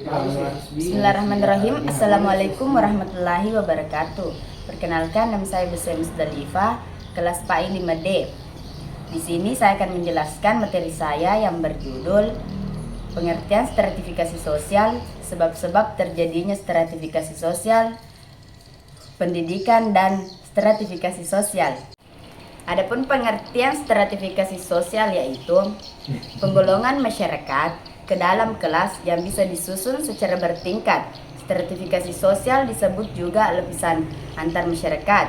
Bismillahirrahmanirrahim. Assalamualaikum warahmatullahi wabarakatuh. Perkenalkan, nama saya Bu Musdalifah, kelas PAI 5D. Di sini saya akan menjelaskan materi saya yang berjudul pengertian stratifikasi sosial, sebab-sebab terjadinya stratifikasi sosial, pendidikan dan stratifikasi sosial. Adapun pengertian stratifikasi sosial yaitu penggolongan masyarakat ke dalam kelas yang bisa disusun secara bertingkat. Stratifikasi sosial disebut juga lapisan antar masyarakat.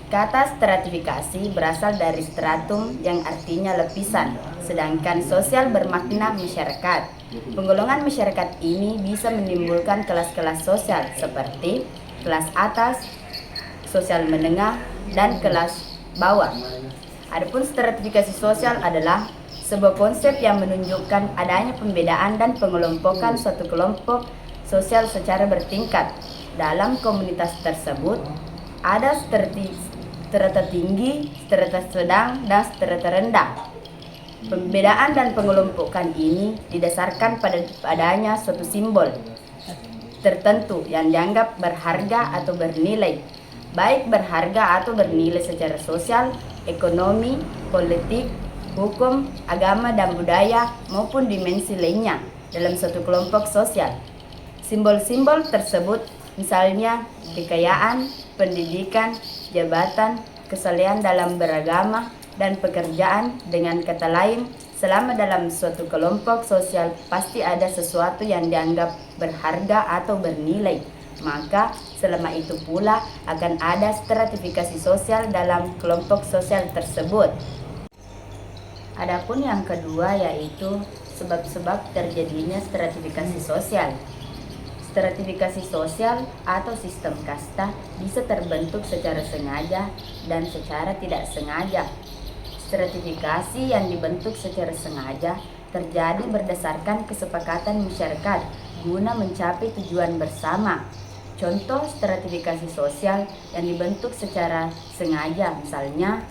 Kata stratifikasi berasal dari stratum yang artinya lapisan, sedangkan sosial bermakna masyarakat. Penggolongan masyarakat ini bisa menimbulkan kelas-kelas sosial seperti kelas atas, sosial menengah, dan kelas bawah. Adapun stratifikasi sosial adalah sebuah konsep yang menunjukkan adanya pembedaan dan pengelompokan suatu kelompok sosial secara bertingkat. Dalam komunitas tersebut ada strata tinggi, strata sedang, dan strata rendah. Pembedaan dan pengelompokan ini didasarkan pada adanya suatu simbol tertentu yang dianggap berharga atau bernilai, baik berharga atau bernilai secara sosial, ekonomi, politik, hukum, agama, dan budaya maupun dimensi lainnya dalam suatu kelompok sosial. Simbol-simbol tersebut misalnya kekayaan, pendidikan, jabatan, kesalehan dalam beragama, dan pekerjaan. Dengan kata lain, selama dalam suatu kelompok sosial pasti ada sesuatu yang dianggap berharga atau bernilai, maka selama itu pula akan ada stratifikasi sosial dalam kelompok sosial tersebut. Adapun yang kedua yaitu sebab-sebab terjadinya stratifikasi sosial. Stratifikasi sosial atau sistem kasta bisa terbentuk secara sengaja dan secara tidak sengaja. Stratifikasi yang dibentuk secara sengaja terjadi berdasarkan kesepakatan masyarakat guna mencapai tujuan bersama. Contoh stratifikasi sosial yang dibentuk secara sengaja misalnya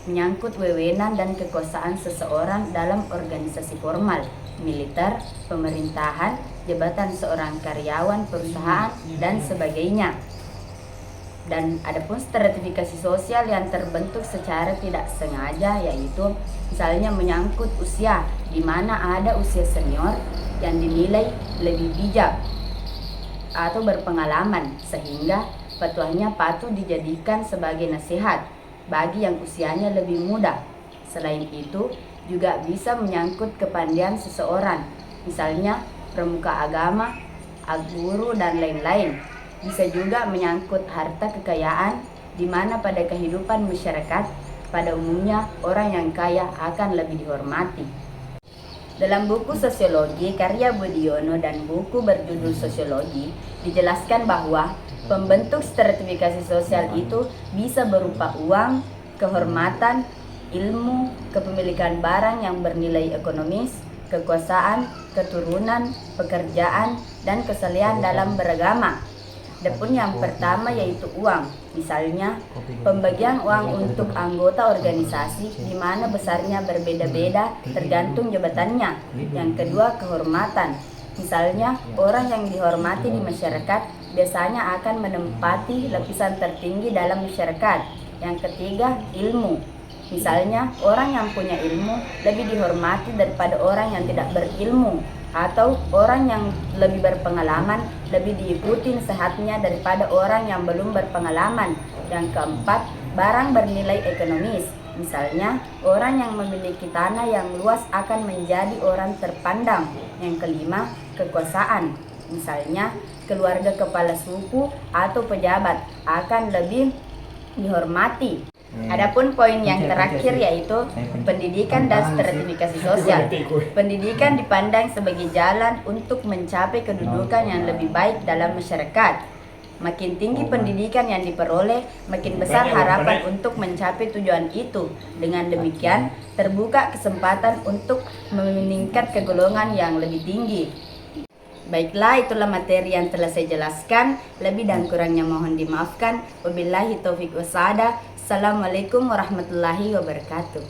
menyangkut wewenang dan kekuasaan seseorang dalam organisasi formal, militer, pemerintahan, jabatan seorang karyawan perusahaan, dan sebagainya. Dan adapun stratifikasi sosial yang terbentuk secara tidak sengaja yaitu misalnya menyangkut usia, di mana ada usia senior yang dinilai lebih bijak atau berpengalaman sehingga fatwanya patut dijadikan sebagai nasihat bagi yang usianya lebih muda. Selain itu, juga bisa menyangkut kepandaian seseorang, misalnya pemuka agama, guru, dan lain-lain. Bisa juga menyangkut harta kekayaan, di mana pada kehidupan masyarakat, pada umumnya orang yang kaya akan lebih dihormati. Dalam buku Sosiologi karya Budiono dan buku berjudul Sosiologi, dijelaskan bahwa pembentuk stratifikasi sosial itu bisa berupa uang, kehormatan, ilmu, kepemilikan barang yang bernilai ekonomis, kekuasaan, keturunan, pekerjaan, dan kesalehan dalam beragama. Adapun yang pertama yaitu uang, misalnya pembagian uang untuk anggota organisasi di mana besarnya berbeda-beda tergantung jabatannya. Yang kedua kehormatan, misalnya orang yang dihormati di masyarakat biasanya akan menempati lapisan tertinggi dalam masyarakat. Yang ketiga ilmu, misalnya orang yang punya ilmu lebih dihormati daripada orang yang tidak berilmu, atau orang yang lebih berpengalaman lebih diikuti nasihatnya daripada orang yang belum berpengalaman. Yang keempat, barang bernilai ekonomis, misalnya orang yang memiliki tanah yang luas akan menjadi orang terpandang. Yang kelima, kekuasaan, misalnya keluarga kepala suku atau pejabat akan lebih dihormati. Adapun poin yang terakhir yaitu pendidikan dan stratifikasi sosial. Pendidikan dipandang sebagai jalan untuk mencapai kedudukan yang lebih baik dalam masyarakat. Makin tinggi pendidikan yang diperoleh, makin besar harapan untuk mencapai tujuan itu. Dengan demikian, terbuka kesempatan untuk meningkat ke golongan yang lebih tinggi. Baiklah, itulah materi yang telah saya jelaskan. Lebih dan kurangnya mohon dimaafkan. Wabillahi taufiq wassadah. Assalamualaikum warahmatullahi wabarakatuh.